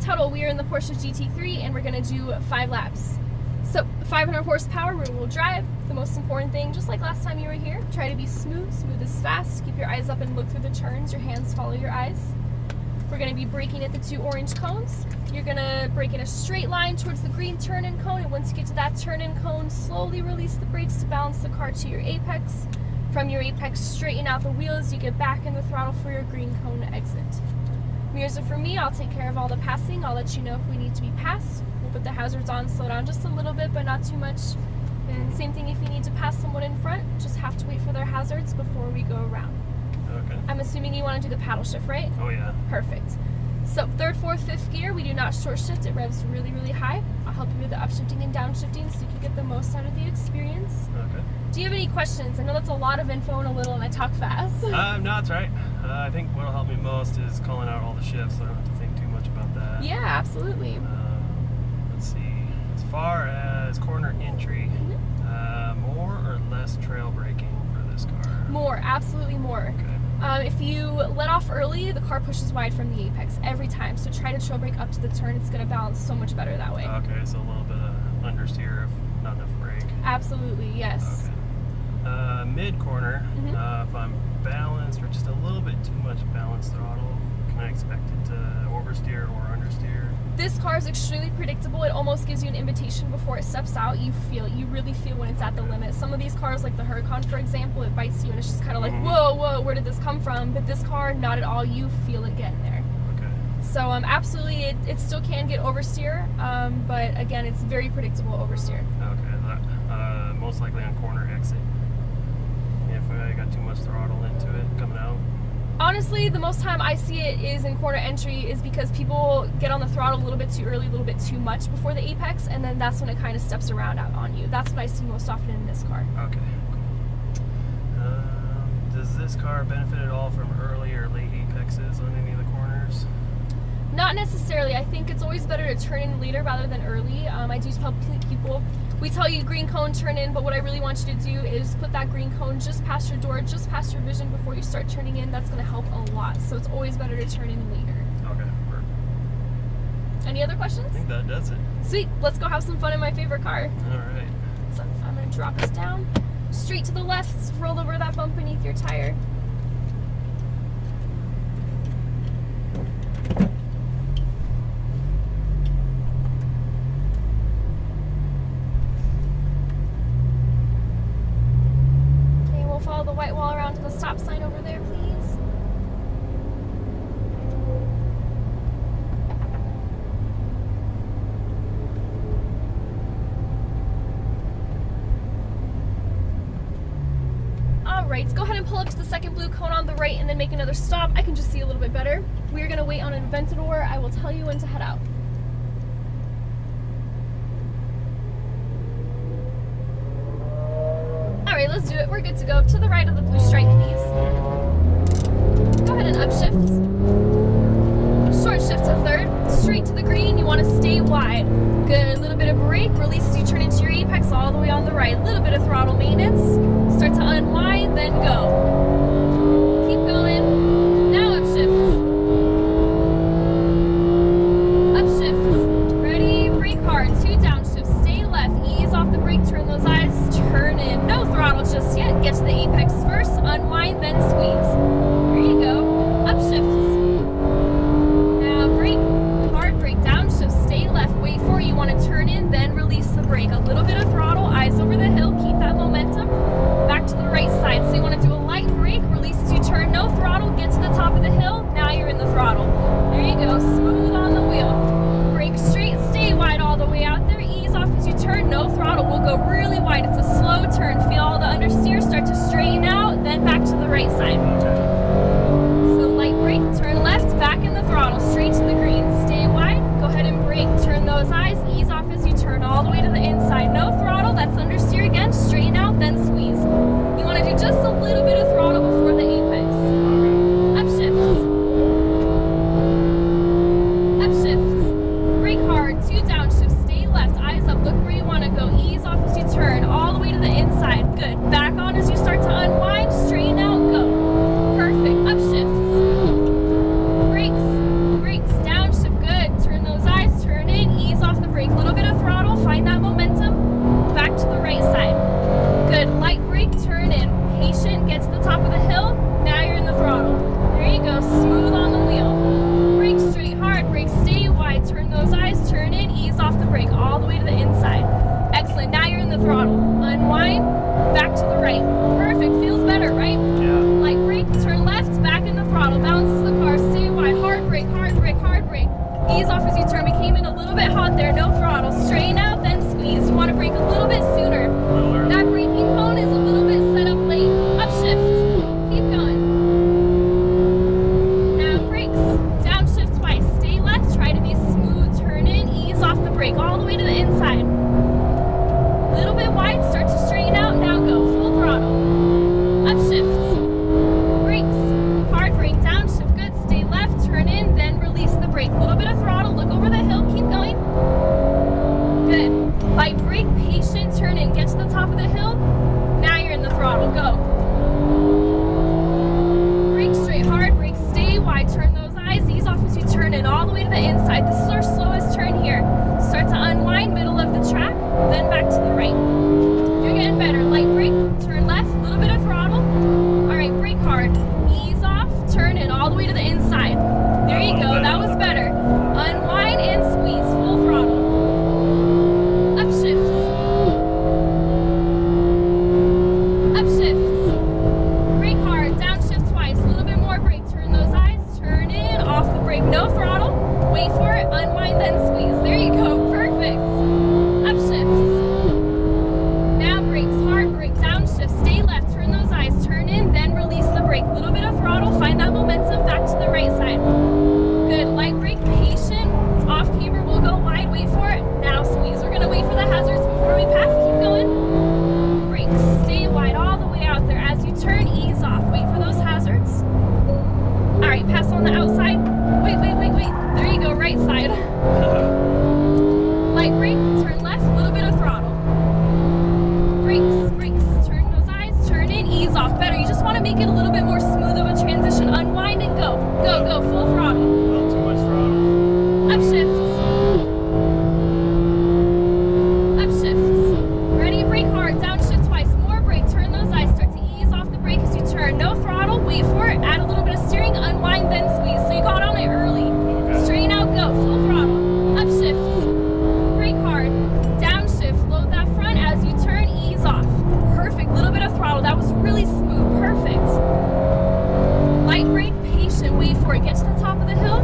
total, we are in the Porsche GT3 and we're gonna do 5 laps. So 500 horsepower, rear-wheel drive. The most important thing, just like last time you were here, try to be smooth. Smooth is fast. Keep your eyes up and look through the turns. Your hands follow your eyes. We're gonna be braking at the 2 orange cones. You're gonna brake in a straight line towards the green turn-in cone, and once you get to that turn-in cone, slowly release the brakes to balance the car to your apex. From your apex, straighten out the wheels. You get back in the throttle for your green cone exit. Mirrors are for me. I'll take care of all the passing. I'll let you know if we need to be passed. We'll put the hazards on, slow down just a little bit, but not too much. And same thing if you need to pass someone in front, just have to wait for their hazards before we go around. Okay. I'm assuming you want to do the paddle shift, right? Oh yeah. Perfect. So 3rd, 4th, 5th gear, we do not short shift. It revs really, really high. I'll help you with the upshifting and downshifting so you can get the most out of the experience. Okay. Do you have any questions? I know that's a lot of info and a little, and I talk fast. No, that's right. I think what'll help me most is calling out all the shifts, so I don't have to think too much about that. Yeah, absolutely. Let's see. As far as corner entry, more or less trail braking for this car? More, absolutely more. Okay. If you let off early, the car pushes wide from the apex every time. So try to trail brake up to the turn. It's going to balance so much better that way. Okay, so a little bit of understeer if not enough brake. Absolutely, yes. Okay. Mid corner, if I'm balanced or just a little bit too much balanced throttle, can I expect it to oversteer or understeer? This car is extremely predictable. It almost gives you an invitation before it steps out. You really feel when it's at the limit. Some of these cars, like the Huracan, for example, it bites you and it's just kind of like, whoa, whoa, where did this come from? But this car, not at all. You feel it getting there. Okay. So absolutely, it still can get oversteer, but again, it's very predictable oversteer. Okay, most likely on corner exit. If I got too much throttle into it coming out. Honestly, the most time I see it is in corner entry is because people get on the throttle a little bit too early, a little bit too much before the apex, and then that's when it kind of steps around out on you. That's what I see most often in this car. Okay, cool. Does this car benefit at all from early or late apexes on any of the corners? Not necessarily. I think it's always better to turn in later rather than early. I do tell people, we tell you green cone, turn in, but what I really want you to do is put that green cone just past your door, just past your vision before you start turning in. That's going to help a lot. So it's always better to turn in later. Okay, perfect. Any other questions? I think that does it. Sweet. Let's go have some fun in my favorite car. All right. So I'm going to drop us down. Straight to the left, roll over that bump beneath your tire. Follow the white wall around to the stop sign over there, please. Alright, let's go ahead and pull up to the second blue cone on the right and then make another stop. I can just see a little bit better. We're going to wait on an Aventador. I will tell you when to head out. Alright, let's do it. We're good to go. To the right of the blue stripe, please. Go ahead and upshift. Short shift to 3rd. Straight to the green. You want to stay wide. Good. A little bit of brake. Release as you turn into your apex all the way on the right. A little bit of throttle maintenance. Start to unwind, then go. Keep going. Now upshift. Upshift. Ready? Brake hard. 2 downshifts. Stay left. Ease off the brake. Turn those eyes. Turn in. No throttle just yet. Get to the apex first. Unwind, then squeeze. There you go. Upshifts. Now brake. Hard brake. Downshift. Stay left. Wait for it. You want to turn in, then release the brake. A little bit of throttle. Eyes over the hill. Keep that momentum. Back to the right side. So you want to do a light brake. Release as you turn. No throttle. Get to the top of the hill. Now you're in the throttle. There you go. Smooth on the wheel. Brake straight. Stay wide all the way out there. Ease off as you turn. No throttle. We'll go really wide. It's a slow turn. Feel all the understeer start to straighten out. Then back to the right side. So light brake. Turn left. Back in the throttle. Straight to the green. Stay wide. Go ahead and brake. Turn those eyes. Ease off as you turn all the way to the inside. No throttle. That's understeer again. Straighten out. Then squeeze. You want to do just a little bit of throttle before the apex. Upshifts. Upshifts. Brake hard. 2 downshifts. Stay left. Eyes up. Look where you want to go. Ease off as you turn all the way to the inside. ease off as you turn. We came in a little bit hot there, no throttle. Straighten out, then squeeze. You want to brake a little bit sooner. That braking cone is a little bit set up late. Upshift. Keep going. Now brakes. Downshift twice. Stay left. Try to be smooth. Turn in. Ease off the brake all the way to the inside. Little bit wide. Start to straighten out. Now go. Full throttle. Upshift. Brakes. Hard brake. Downshift. Good. Stay left. Turn in. Then release the brake. Little bit of throttle. Look over the hill. Keep going. Good. Light brake. Patient. Turn in. Get to the top of the hill. Now you're in the throttle. Go. Brake straight. Hard brake. Stay wide. Turn those eyes. Ease off as you turn in all the way to the inside. This is our slowest turn here. Start to unwind. Middle of the track. Then back to the right. You're getting better. Light brake. Turn left. Little bit of throttle. All right. Brake hard. Ease off. Turn in all the way to the inside. There you go. That was better. Unwind and squeeze. Full throttle. Upshifts. Upshifts. Brake hard. Downshift twice. A little bit more brake. Turn those eyes. Turn in. Off the brake. No throttle. Wait for it. Unwind then squeeze. There you go. Perfect. Upshifts. Now brakes. Hard brake. Downshift. Stay left. Turn those eyes. Turn in. Then release the brake. Little bit of throttle. Find that momentum. Back to the right side. Good. Light brake. Patient. It's off camber. We'll go wide. Wait for it. Now squeeze. We're going to wait for the hazards before we pass. Keep going. Brakes. Stay wide all the way out there. As you turn, ease off. Wait for those hazards. All right. Pass on the outside. Wait. There you go. Right side. Light brake. Turn left. Little bit of throttle. Brakes. Turn those eyes. Turn in. Ease off. Better. You just want to make it a little bit more smooth of a transition. Unwind and go. Go. Full throttle. A little too much throttle. Upshifts. Ready? Brake hard. Downshift twice. More brake. Turn those eyes. Start to ease off the brake as you turn. No throttle. Wait for it. Add a little bit of steering. Unwind then squeeze. So you got on it early. Okay. Straighten out. Go. Full throttle. Upshifts. Brake hard. Downshift. Load that front as you turn. Ease off. Perfect. Little bit of throttle. That was really smooth. Perfect. Light brake. Patient. Wait for it. Get to the top of the hill.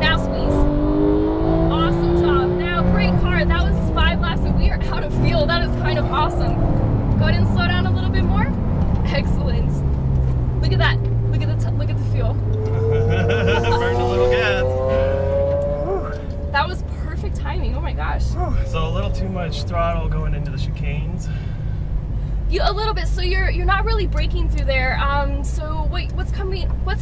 Now squeeze. Awesome job. Now brake hard. That was 5 laps and we are out of fuel. That is kind of awesome. Go ahead and slow down a little bit more. Excellent. Look at that. Look at the fuel. Burned a little gas. That was perfect timing. Oh my gosh. So a little too much throttle going into the chicanes. A little bit. So you're not really braking through there. So what's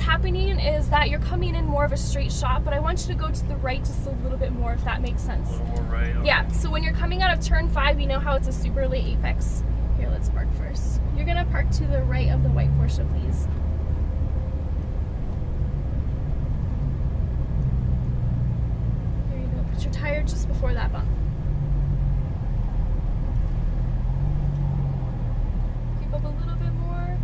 happening is that you're coming in more of a straight shot, but I want you to go to the right just a little bit more, if that makes sense. A little more right. Okay. Yeah. So when you're coming out of turn 5, you know how it's a super late apex. Here, let's park first. You're gonna park to the right of the white Porsche, please. There you go. Put your tire just before that bump. Up a little bit more.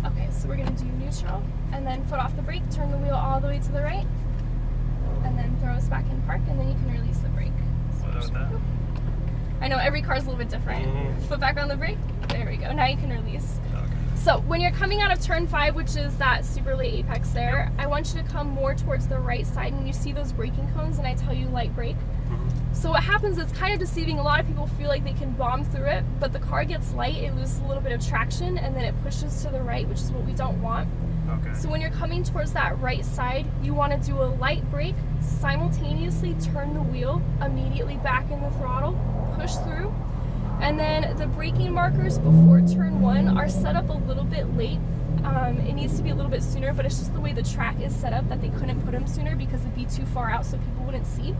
Okay, so we're gonna do neutral and then foot off the brake, turn the wheel all the way to the right, and then throw us back in park, and then you can release the brake. So What about that? I know every car is a little bit different. Foot back on the brake. There we go. Now you can release. Okay. So when you're coming out of turn 5, which is that super late apex there, I want you to come more towards the right side, and you see those braking cones, and I tell you light brake. So what happens is kind of deceiving. A lot of people feel like they can bomb through it, but the car gets light, it loses a little bit of traction, and then it pushes to the right, which is what we don't want. Okay. So when you're coming towards that right side, you want to do a light brake, simultaneously turn the wheel, immediately back in the throttle, push through, and then the braking markers before turn 1 are set up a little bit late. It needs to be a little bit sooner, but it's just the way the track is set up that they couldn't put them sooner because it'd be too far out so people wouldn't see.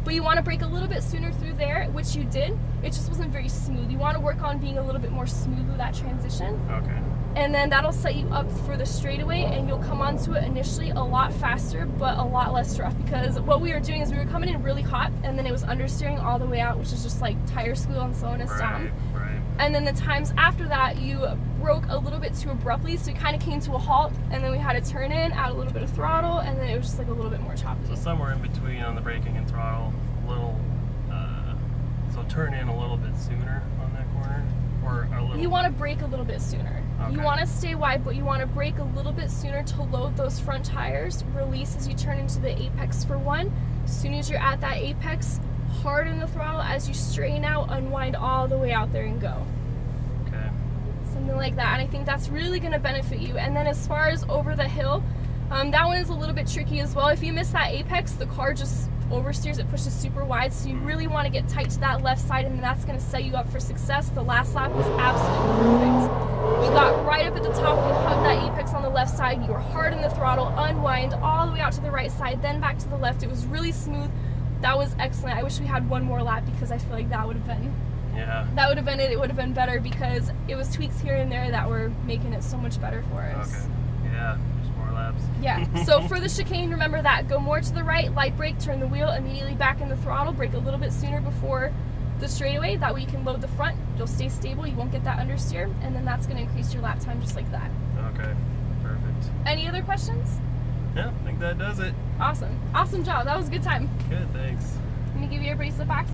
But you want to brake a little bit sooner through there, which you did. It just wasn't very smooth. You want to work on being a little bit more smooth with that transition. Okay. And then that'll set you up for the straightaway, and you'll come onto it initially a lot faster, but a lot less rough, because what we were doing is we were coming in really hot, and then it was understeering all the way out, which is just like tire squeal and slowing us down. Right. And then the times after that, you broke a little bit too abruptly, so you kind of came to a halt, and then we had to turn in, add a little bit of throttle, and then it was just like a little bit more choppy. So somewhere in between on the braking and throttle, so turn in a little bit sooner on that corner, or a little. You want to brake a little bit sooner. Okay. You want to stay wide, but you want to brake a little bit sooner to load those front tires. Release as you turn into the apex for 1. As soon as you're at that apex, harden the throttle. As you straighten out, unwind all the way out there and go. Okay. Something like that, and I think that's really going to benefit you. And then as far as over the hill, that one is a little bit tricky as well. If you miss that apex, the car just oversteers, it pushes super wide, so you really want to get tight to that left side, and that's going to set you up for success. The last lap was absolutely perfect. We got right up at the top, we hugged that apex on the left side, you were hard in the throttle, unwind all the way out to the right side, then back to the left. It was really smooth. That was excellent. I wish we had one more lap because I feel like that would have been it. It would have been better because it was tweaks here and there that were making it so much better for us. Okay. Yeah, just more laps. Yeah, so for the chicane, remember that. Go more to the right, light brake, turn the wheel immediately back in the throttle, brake a little bit sooner before the straightaway. That way you can load the front, you'll stay stable, you won't get that understeer, and then that's going to increase your lap time just like that. Okay, perfect. Any other questions? Yeah, I think that does it. Awesome. Awesome job. That was a good time. Good, thanks. Let me give you everybody's the box.